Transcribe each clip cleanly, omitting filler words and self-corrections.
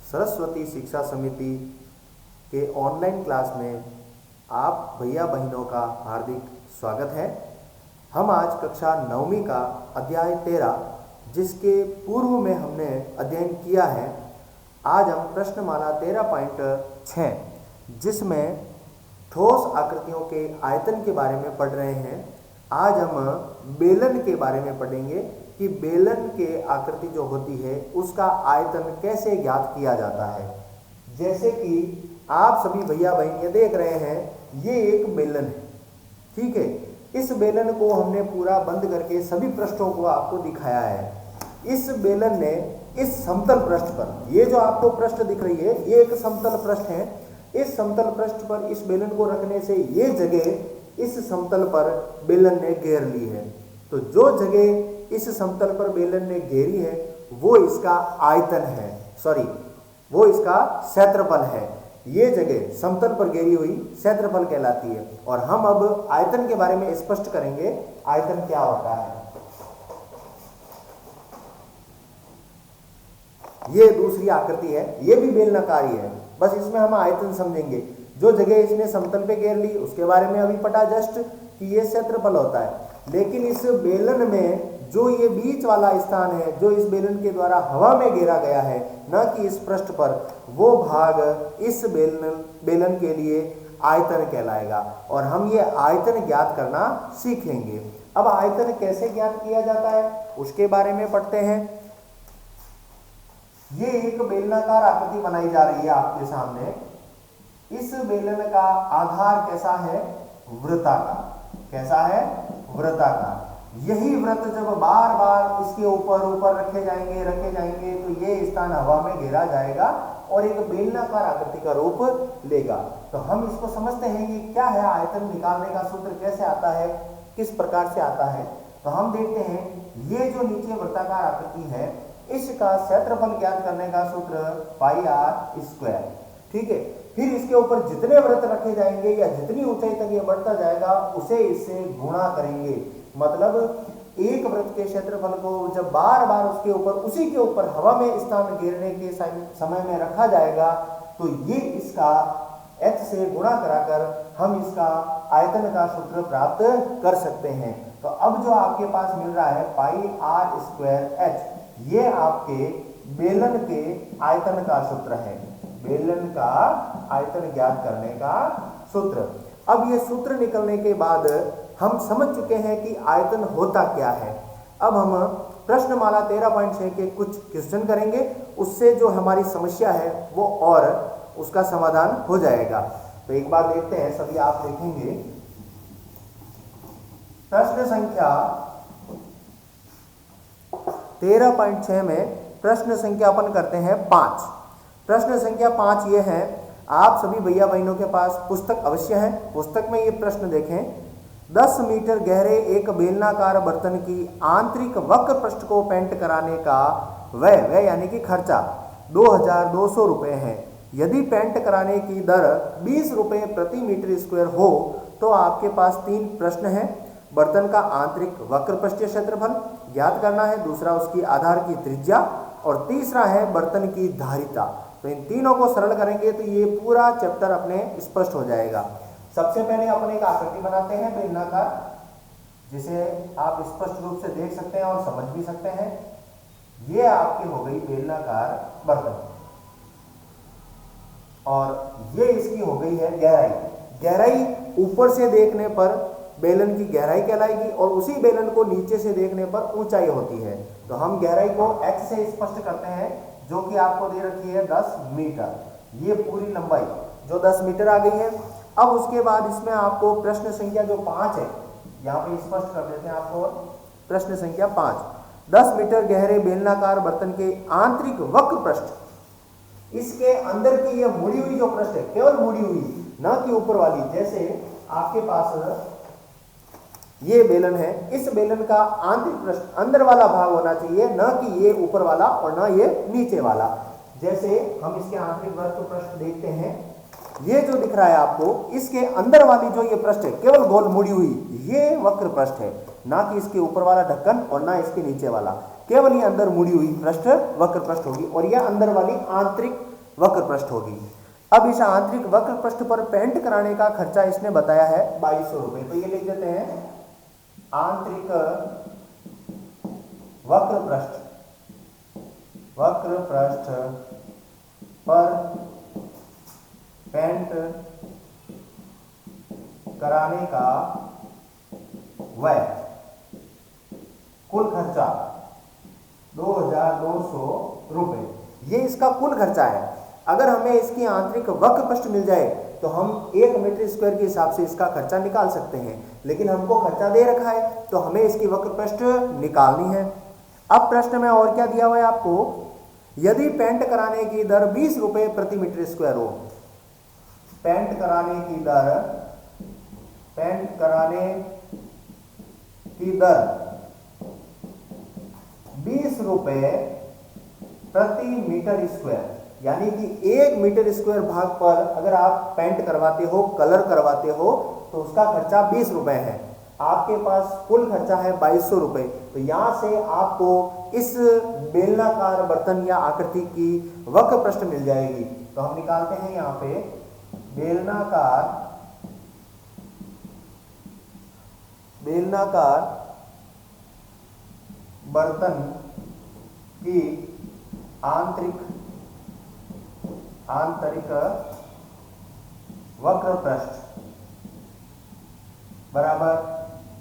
सरस्वती शिक्षा समिति के ऑनलाइन क्लास में आप भैया बहनों का हार्दिक स्वागत है। हम आज कक्षा 9वीं का अध्याय 13 जिसके पूर्व में हमने अध्ययन किया है, आज हम प्रश्नमाला 13.6 जिसमें ठोस आकृतियों के आयतन के बारे में पढ़ रहे हैं। आज हम बेलन के बारे में पढ़ेंगे कि बेलन के आकृति जो होती है उसका आयतन कैसे ज्ञात किया जाता है। जैसे कि आप सभी भैया बहन ये देख रहे हैं, ये एक बेलन है, ठीक है। इस बेलन को हमने पूरा बंद करके सभी पृष्ठों को आपको दिखाया है। इस बेलन ने इस समतल पृष्ठ पर, ये जो आपको पृष्ठ दिख रही है ये एक समतल पृष्ठ है। इस समतल पृष्ठ पर इस बेलन को रखने से ये जगह इस समतल पर बेलन ने घेर ली है। तो जो जगह इस समतल पर बेलन ने घेरी है वो इसका आयतन है, वो इसका क्षेत्रफल है। ये जगह समतल पर घेरी हुई क्षेत्रफल कहलाती है। और हम अब आयतन के बारे में स्पष्ट करेंगे, आयतन क्या होता है। ये दूसरी आकृति है, ये भी बेलनाकार ही है, बस इसमें हम आयतन समझेंगे। जो जगह इसने समतल पे घेर ली उसके बारे में अभी पढ़ा जस्ट कि ये क्षेत्रफल होता है। लेकिन इस बेलन में जो ये बीच वाला स्थान है, जो इस बेलन के द्वारा हवा में घेरा गया है, न कि इस पृष्ठ पर, वो भाग इस बेलन के लिए आयतन कहलाएगा। और हम ये आयतन ज्ञात करना सीखेंगे। अब आयतन कैसे ज्ञात किया जाता है उसके बारे में पढ़ते हैं। ये एक बेलनाकार आकृति बनाई जा रही है आपके सामने। इस बेलन का आधार कैसा है? वृत्ताकार। कैसा है? वृत्ताकार। यही वृत्त जब बार बार इसके ऊपर रखे जाएंगे तो ये स्थान हवा में घेरा जाएगा और एक बेलनाकार आकृति का रूप लेगा। तो हम इसको समझते हैं ये क्या है, आयतन निकालने का सूत्र कैसे आता है, किस प्रकार से आता है। तो हम देखते हैं ये जो नीचे वृत्ताकार आकृति है इसका क्षेत्रफल ज्ञात करने का सूत्र पाई आर स्क्वायर, ठीक है। फिर इसके ऊपर जितने वृत्त रखे जाएंगे या जितनी ऊंचाई तक ये बढ़ता जाएगा उसे इससे गुणा करेंगे। मतलब एक वृत्त के क्षेत्रफल को जब बार बार उसके ऊपर, उसी के ऊपर हवा में स्थान घेरने के समय में रखा जाएगा तो ये इसका h से गुणा कराकर हम इसका आयतन का सूत्र प्राप्त कर सकते हैं। तो अब जो आपके पास मिल रहा है पाई आर स्क्वायर h, ये आपके बेलन के आयतन का सूत्र है, बेलन का आयतन ज्ञात करने का सूत्र। अब ये सूत्र निकलने के बाद हम समझ चुके हैं कि आयतन होता क्या है। अब हम प्रश्नमाला 13.6 के कुछ क्वेश्चन करेंगे, उससे जो हमारी समस्या है वो और उसका समाधान हो जाएगा। तो एक बार देखते हैं, सभी आप देखेंगे। प्रश्न संख्या 13.6 में प्रश्न संख्यापन करते हैं 5। प्रश्न संख्या 5 ये है, आप सभी भैया बहनों के पास पुस्तक अवश्य है। पुस्तक में ये प्रश्न देखें। 10 मीटर गहरे एक बेलनाकार बर्तन की आंतरिक वक्र पृष्ठ को पेंट कराने का व्यय यानी कि खर्चा 2200 रुपये है। यदि पेंट कराने की दर 20 रुपये प्रति मीटर स्क्वायर हो तो आपके पास 3 प्रश्न हैं। बर्तन का आंतरिक वक्र पृष्ठीय क्षेत्रफल ज्ञात करना है, दूसरा उसकी आधार की त्रिज्या और तीसरा है बर्तन की धारिता। तो इन तीनों को सरल करेंगे तो ये पूरा चैप्टर अपने स्पष्ट हो जाएगा। सबसे पहले अपन एक आकृति बनाते हैं बेलनाकार, जिसे आप स्पष्ट रूप से देख सकते हैं और समझ भी सकते हैं। ये आपकी हो गई बेलनाकार बर्तन और ये इसकी हो गई है गहराई। गहराई ऊपर से देखने पर बेलन की गहराई कहलाएगी और उसी बेलन को नीचे से देखने पर ऊंचाई होती है। तो हम गहराई को h से स्पष्ट करते हैं, जो कि आपको दे रखी है 10 मीटर। ये पूरी लंबाई जो 10 मीटर आ गई है। अब उसके बाद इसमें आपको प्रश्न संख्या जो 5 है, यहाँ पे स्पष्ट कर देते हैं आपको। प्रश्न संख्या 5, 10 मीटर गहरे बेलनाकार बर्तन के आंतरिक वक्र पृष्ठ, इसके अंदर की ये मुड़ी हुई जो पृष्ठ है, केवल मुड़ी हुई, ना कि ऊपर वाली। जैसे आपके पास ये बेलन है, इस बेलन का आंतरिक पृष्ठ अंदर वाला भाग होना चाहिए, ना कि ये ऊपर वाला और ना ये नीचे वाला। जैसे हम इसके आंतरिक वक्र पृष्ठ देखते हैं, ये जो दिख रहा है आपको, इसके अंदर वाली जो ये पृष्ठ है केवल गोल मुड़ी हुई, ये वक्र पृष्ठ है, ना कि इसके ऊपर वाला ढक्कन और ना इसके नीचे वाला। केवल ये अंदर मुड़ी हुई पृष्ठ वक्र पृष्ठ होगी और यह अंदर वाली आंतरिक वक्र पृष्ठ होगी। अब इस आंतरिक वक्र पृष्ठ पर पेंट कराने का खर्चा इसने बताया है 2200 रुपए। तो ये लिख देते हैं आंतरिक वक्र पृष्ठ पर पेंट कराने का व्यय कुल खर्चा 2200 रुपए। ये इसका कुल खर्चा है। अगर हमें इसकी आंतरिक वक्र पृष्ठ मिल जाए तो हम 1 मीटर स्क्वायर के हिसाब से इसका खर्चा निकाल सकते हैं, लेकिन हमको खर्चा दे रखा है तो हमें इसकी वक्र पृष्ठ निकालनी है। अब प्रश्न में और क्या दिया हुआ है आपको, यदि पेंट कराने की दर 20 रुपए प्रति मीटर स्क्वायर हो, पेंट कराने की दर 20 रुपए प्रति मीटर स्क्वायर, यानी कि 1 मीटर स्क्वायर भाग पर अगर आप पेंट करवाते हो, कलर करवाते हो, तो उसका खर्चा 20 रुपए है। आपके पास कुल खर्चा है 2200 रुपए। तो यहां से आपको इस बेलनाकार बर्तन या आकृति की वक्र पृष्ठ मिल जाएगी। तो हम निकालते हैं यहां पे बेलनाकार बर्तन की आंतरिक वक्र पृष्ठ बराबर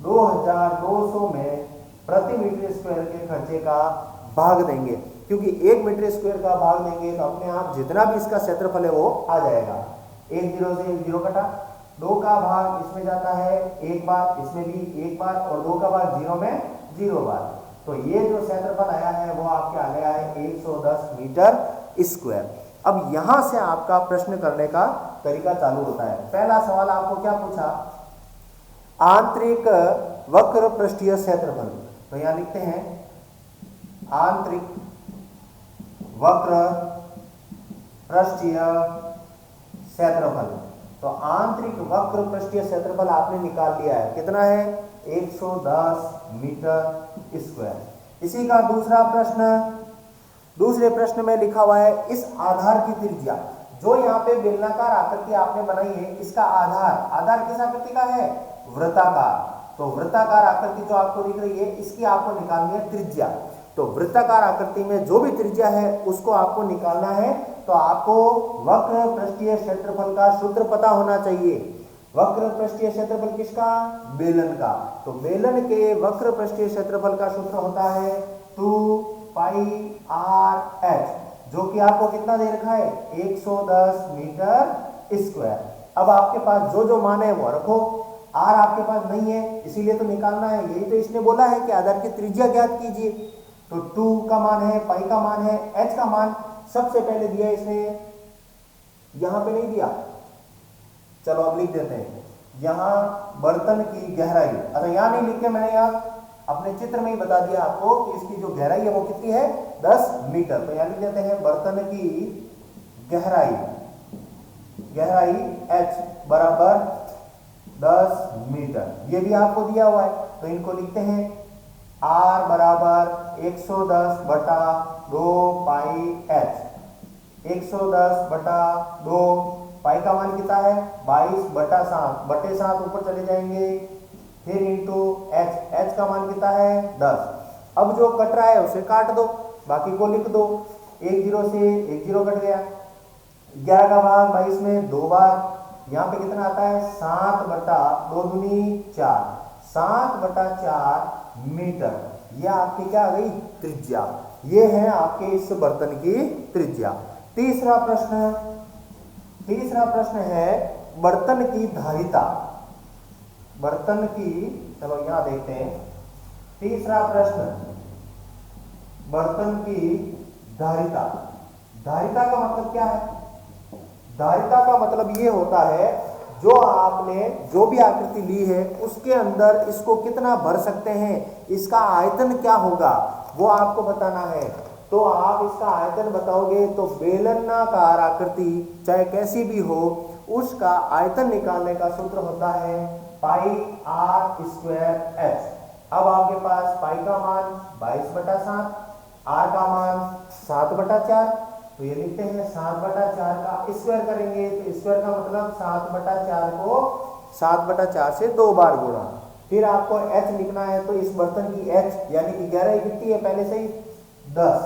2200 में प्रति मीटर स्क्वायर के खर्चे का भाग देंगे, क्योंकि 1 मीटर स्क्वायर का भाग देंगे तो अपने आप जितना भी इसका क्षेत्रफल है वो आ जाएगा। 1 0 से 1 0 कटा, 2 का भाग इसमें जाता है 1 बार, इसमें भी 1 बार, और 2 का भाग 0 में 0 बार। तो ये जो क्षेत्रफल आया है वो आपके आ गया है 110 मीटर स्क्वायर। अब यहां से आपका प्रश्न करने का तरीका चालू होता है। पहला सवाल आपको क्या पूछा, आंतरिक वक्र पृष्ठीय क्षेत्रफल। तो यहां लिखते हैं आंतरिक वक्र पृष्ठीय क्षेत्रफल। तो आंतरिक वक्र पृष्ठीय क्षेत्रफल आपने निकाल लिया है, कितना है 110 मीटर स्क्वायर। इसी का दूसरे प्रश्न में लिखा हुआ है इस आधार की त्रिज्या, जो यहाँ पे बेलनाकार आकृति आपने बनाई है, इसका आधार किस आकृति का है, वृत्ताकार। तो वृत्ताकार आकृति जो आपको दिख रही है इसकी आपको निकालनी है त्रिज्या। तो वृत्ताकार आकृति में जो भी त्रिज्या है उसको आपको निकालना है। तो आपको वक्र पृष्ठीय क्षेत्रफल का सूत्र पता होना चाहिए। वक्र पृष्ठीय क्षेत्रफल किसका, बेलन का। तो बेलन के वक्र पृष्ठीय क्षेत्रफल का सूत्र होता है 2 पाई आर एच, जो कि आपको कितना दे रखा है 110 मीटर स्क्वायर। अब आपके पास जो जो मान है वो रखो, आर आपके पास नहीं है इसीलिए तो निकालना है। यही तो इसने बोला है कि आधार की त्रिज्या ज्ञात कीजिए। तो 2 का मान है, पाई का मान है, एच का मान सबसे पहले दिया इसने, यहां पे नहीं दिया। चलो अब लिख देते हैं, यहां बर्तन की गहराई, अरे यहां नहीं लिख के मैंने यहां अपने चित्र में ही बता दिया आपको कि इसकी जो गहराई है वो कितनी है 10 मीटर। तो यहां लिख देते हैं बर्तन की गहराई h बराबर 10 मीटर। ये भी आपको दिया हुआ है, तो इनको लिखते हैं r बराबर 110 बटा 2 पाई h। 110 बटा 2, पाई का मान कितना है 22 बटा 7, बटे 7 ऊपर चले जाएंगे, फिर इंटू h का मान कितना है 10। अब जो कट रहा है उसे काट दो, बाकी को लिख दो। 1 0 से 1 0 कट गया, 11 का भाग 22 में 2 बार, यहाँ पे कितना आता है 7 बटा 2 दूनी 4, 7 बटा 4 मीटर। यह आपकी क्या आ गई त्रिज्या। ये है आपके इस बर्तन की त्रिज्या। तीसरा प्रश्न है बर्तन की धारिता। बर्तन की, चलो यहां देखते हैं तीसरा प्रश्न, बर्तन की धारिता। धारिता का मतलब क्या है, धारिता का मतलब ये होता है जो आपने जो भी आकृति ली है उसके अंदर इसको कितना भर सकते हैं, इसका आयतन क्या होगा वो आपको बताना है। तो आप इसका आयतन बताओगे तो बेलनाकार आकृति चाहे कैसी भी हो उसका आयतन निकालने का सूत्र होता है पाई आर स्क्वायर एच। अब आपके पास पाई का मान 22 बटा 7, आर का मान 7 बटा 4, तो ये लिखते हैं 7/4 का स्क्वायर करेंगे, तो स्क्वायर का मतलब 7/4 को 7/4 से 2 बार गुणा। फिर आपको h लिखना है, तो इस बर्तन की h यानी कि 11 कितनी है पहले से ही 10।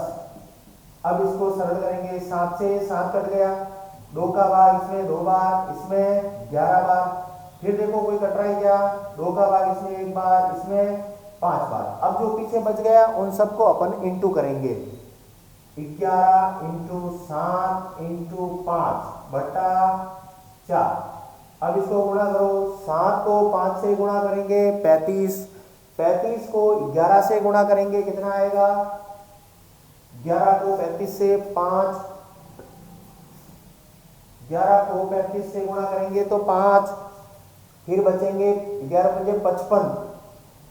अब इसको सरल करेंगे, 7 से 7 कट गया, 2 का भाग इसमें 2 बार, इसमें 11 बार। फिर देखो कोई कट रहा है क्या, 2 का भाग इसमें 1 बार, इसमें 5 बार। अब जो पीछे बच गया उन सबको अपन इंटू करेंगे, 11 इंटू 7 इंटू 5/4। अब इसको गुणा करो, 7 को 5 से गुणा करेंगे 35, 35 को 11 से गुणा करेंगे कितना आएगा, 11 को 35 से 5, 11 को 35 से गुणा करेंगे तो 5, फिर बचेंगे 11 पंजे 55,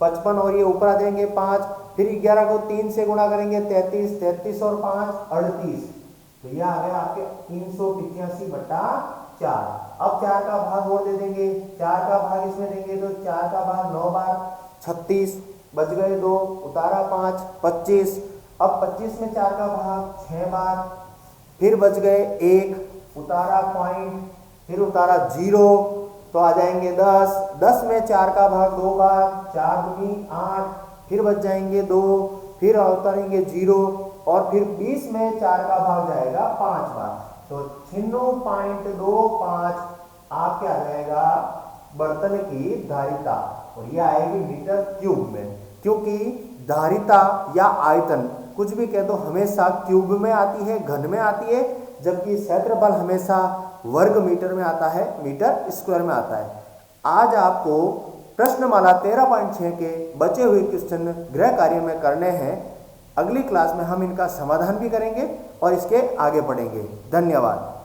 55 और ये ऊपर आ जाएंगे 5, फिर 11 को 3 से गुणा करेंगे 33, 33 और 5 38, तो ये आ गया आपके 385/4। अब 4 का भाग और दे देंगे, 4 का भाग इसमें देंगे तो 4 का भाग 9 बार 36, बच गए 2, उतारा 5 25। अब 25 में 4 का भाग 6 बार, फिर बच गए 1, उतारा पॉइंट, फिर उतारा 0, तो आ जाएंगे 10, 10 में 4 का भाग 2 बार, 4 दूनी 8, फिर बच जाएंगे 2, फिर उतारेंगे 0, और फिर 20 में 4 का भाग जाएगा 5 बार, तो 96.25 आपके आ जाएगा बर्तन की धारिता, और ये आएगी मीटर क्यूब में, क्योंकि धारिता या आयतन कुछ भी कह दो हमेशा क्यूब में आती है, घन में आती है, जबकि क्षेत्रफल हमेशा वर्ग मीटर में आता है, मीटर स्क्वायर में आता है। आज आपको प्रश्नमाला 13.6 के बचे हुए क्वेश्चन गृह कार्य में करने हैं। अगली क्लास में हम इनका समाधान भी करेंगे और इसके आगे बढ़ेंगे। धन्यवाद।